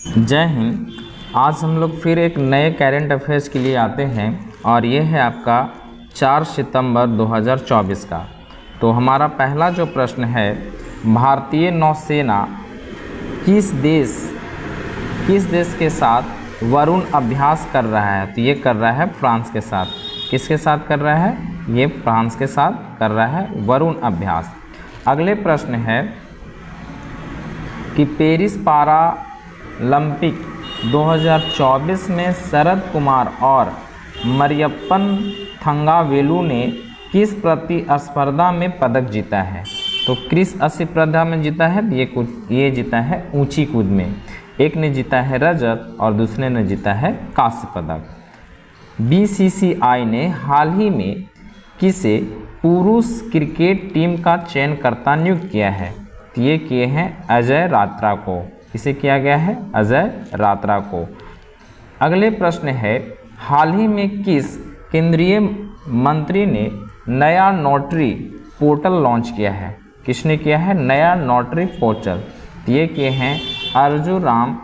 जय हिंद। आज हम लोग फिर एक नए करेंट अफेयर्स के लिए आते हैं और ये है आपका 4 सितंबर 2024 का। तो हमारा पहला जो प्रश्न है, भारतीय नौसेना किस देश के साथ वरुण अभ्यास कर रहा है? तो ये कर रहा है फ्रांस के साथ। किसके साथ कर रहा है? ये फ्रांस के साथ कर रहा है वरुण अभ्यास। अगले प्रश्न है कि पेरिस पैरालंपिक 2024 में शरद कुमार और मरियप्पन थंगावेलु ने किस प्रतिस्पर्धा में पदक जीता है? तो किस स्पर्धा में जीता है? ये जीता है ऊंची कूद में। एक ने जीता है रजत और दूसरे ने जीता है कांस्य पदक। बीसीसीआई ने हाल ही में किसे पुरुष क्रिकेट टीम का चयनकर्ता नियुक्त किया है? तो ये किए हैं अजय रात्रा को। किसे किया गया है? अजय रात्रा को। अगले प्रश्न है, हाल ही में किस केंद्रीय मंत्री ने नया नोटरी पोर्टल लॉन्च किया है? किसने किया है नया नोटरी पोर्टल? ये किए हैं अर्जुन राम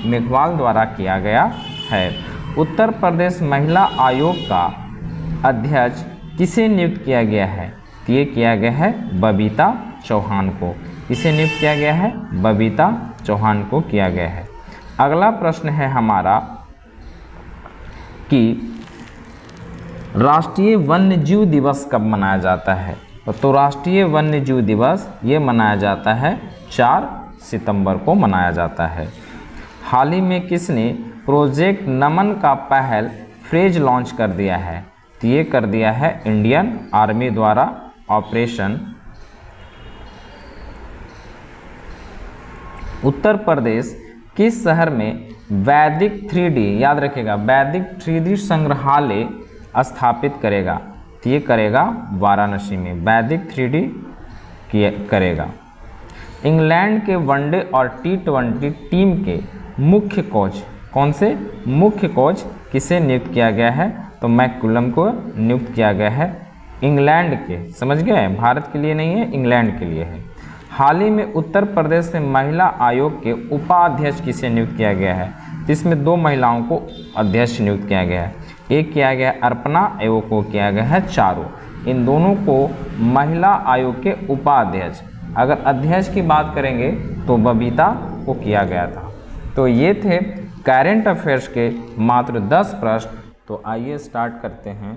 मेघवाल द्वारा किया गया है। उत्तर प्रदेश महिला आयोग का अध्यक्ष किसे नियुक्त किया गया है? ये किया गया है बबीता चौहान को। किसे नियुक्त किया गया है? बबीता चौहान को किया गया है। अगला प्रश्न है हमारा कि राष्ट्रीय वन्यजीव दिवस कब मनाया जाता है? तो राष्ट्रीय वन्यजीव दिवस ये मनाया जाता है 4 सितंबर को मनाया जाता है। हाल ही में किसने प्रोजेक्ट नमन का पहल फ्रेज लॉन्च कर दिया है? तो ये कर दिया है इंडियन आर्मी द्वारा ऑपरेशन। उत्तर प्रदेश किस शहर में वैदिक 3D, याद रखिएगा, वैदिक 3D संग्रहालय स्थापित करेगा? तो ये करेगा वाराणसी में, वैदिक 3D करेगा। इंग्लैंड के वनडे और T20 टीम के मुख्य कोच, कौन से मुख्य कोच किसे नियुक्त किया गया है? तो मैककुलम को नियुक्त किया गया है इंग्लैंड के। समझ गए? भारत के लिए नहीं है, इंग्लैंड के लिए है। हाल ही में उत्तर प्रदेश में महिला आयोग के उपाध्यक्ष किसे नियुक्त किया गया है? जिसमें 2 महिलाओं को अध्यक्ष नियुक्त किया गया है। एक किया गया अर्पणा, एवं को किया गया है चारू। इन दोनों को महिला आयोग के उपाध्यक्ष। अगर अध्यक्ष की बात करेंगे तो बबीता को किया गया था। तो ये थे करेंट अफेयर्स के मात्र 10 प्रश्न। तो आइए स्टार्ट करते हैं।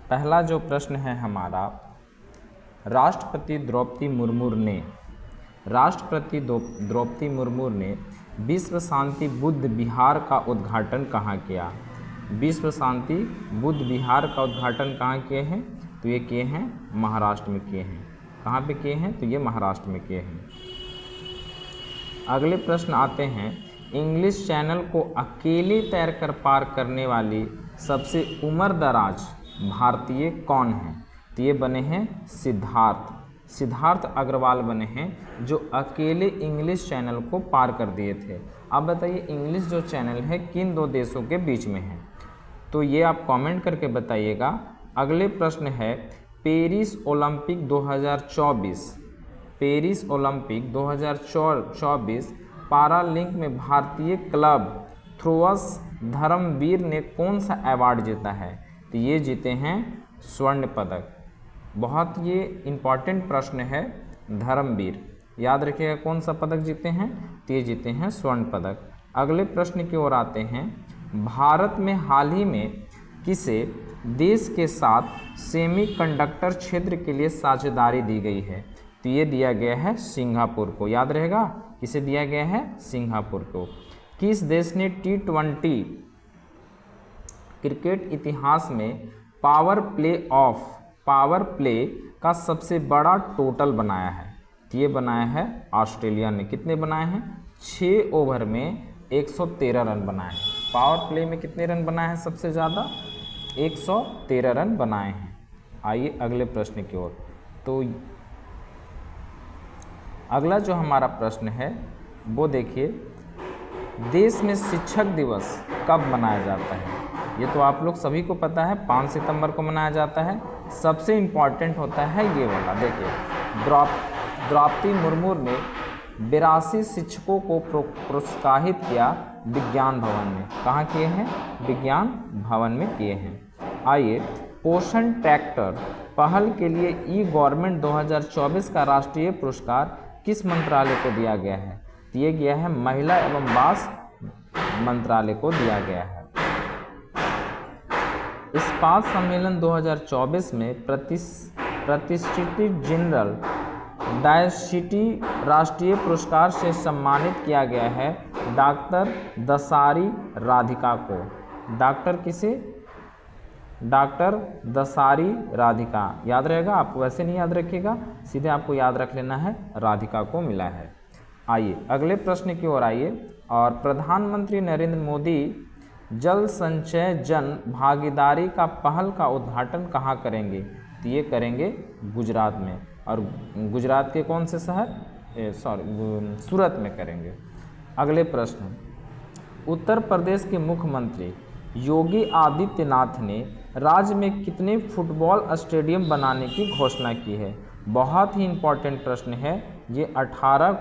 पहला जो प्रश्न है हमारा, राष्ट्रपति द्रौपदी मुर्मू ने विश्व शांति बुद्ध विहार का उद्घाटन कहाँ किया? विश्व शांति बुद्ध विहार का उद्घाटन कहाँ किए हैं? तो ये किए हैं महाराष्ट्र में किए हैं। कहाँ पे किए हैं? तो ये महाराष्ट्र में किए हैं। अगले प्रश्न आते हैं, इंग्लिश चैनल को अकेले तैरकर पार करने वाली सबसे उम्रदराज भारतीय कौन है? तो ये बने हैं सिद्धार्थ अग्रवाल बने हैं, जो अकेले इंग्लिश चैनल को पार कर दिए थे। अब बताइए इंग्लिश जो चैनल है किन 2 देशों के बीच में है? तो ये आप कमेंट करके बताइएगा। अगले प्रश्न है, पेरिस ओलंपिक 2024 पैरालिंक में भारतीय क्लब थ्रोअर्स धर्मवीर ने कौन सा अवार्ड जीता है? तो ये जीते हैं स्वर्ण पदक। बहुत ये इम्पॉर्टेंट प्रश्न है। धर्मवीर, याद रखिएगा कौन सा पदक जीते हैं? तो ये जीते हैं स्वर्ण पदक। अगले प्रश्न की ओर आते हैं, भारत में हाल ही में किसे देश के साथ सेमीकंडक्टर क्षेत्र के लिए साझेदारी दी गई है? तो ये दिया गया है सिंगापुर को। याद रहेगा किसे दिया गया है? सिंगापुर को। किस देश ने T20 क्रिकेट इतिहास में पावर प्ले का सबसे बड़ा टोटल बनाया है? तो ये बनाया है ऑस्ट्रेलिया ने। कितने बनाए हैं? 6 ओवर में 113 रन बनाए हैं। पावर प्ले में कितने रन बनाए हैं सबसे ज़्यादा? 113 रन बनाए हैं। आइए अगले प्रश्न की ओर। तो अगला जो हमारा प्रश्न है वो देखिए, देश में शिक्षक दिवस कब मनाया जाता है? ये तो आप लोग सभी को पता है, 5 सितंबर को मनाया जाता है। सबसे इम्पॉर्टेंट होता है ये वाला, देखिए द्रौपदी मुर्मू ने 82 शिक्षकों को प्रोत्साहित किया विज्ञान भवन में? कहाँ किए हैं? विज्ञान भवन में किए हैं। आइए, पोषण ट्रैक्टर पहल के लिए ई गवर्नमेंट 2024 का राष्ट्रीय पुरस्कार किस मंत्रालय को दिया गया है? दिया गया है महिला एवं बाल मंत्रालय को दिया गया है। इस्पात सम्मेलन 2024 में प्रतिष्ठित जनरल डायसिटी राष्ट्रीय पुरस्कार से सम्मानित किया गया है डॉक्टर दसारी राधिका को। डॉक्टर किसे? डॉक्टर दसारी राधिका। याद रहेगा आपको, वैसे नहीं याद रखिएगा, सीधे आपको याद रख लेना है, राधिका को मिला है। आइए अगले प्रश्न की ओर आइए। और प्रधानमंत्री नरेंद्र मोदी जल संचय जन भागीदारी का पहल का उद्घाटन कहाँ करेंगे? तो ये करेंगे गुजरात में। और गुजरात के कौन से शहर? सूरत में करेंगे। अगले प्रश्न, उत्तर प्रदेश के मुख्यमंत्री योगी आदित्यनाथ ने राज्य में कितने फुटबॉल स्टेडियम बनाने की घोषणा की है? बहुत ही इम्पोर्टेंट प्रश्न है ये। 18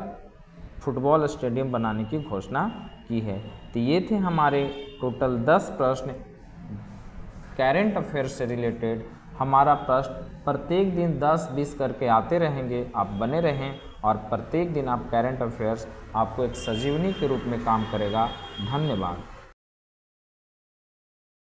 फुटबॉल स्टेडियम बनाने की घोषणा की है। तो ये थे हमारे टोटल 10 प्रश्न करेंट अफेयर से रिलेटेड। हमारा प्रश्न प्रत्येक दिन 10-20 करके आते रहेंगे, आप बने रहें और प्रत्येक दिन आप करेंट अफेयर्स आपको एक संजीवनी के रूप में काम करेगा। धन्यवाद।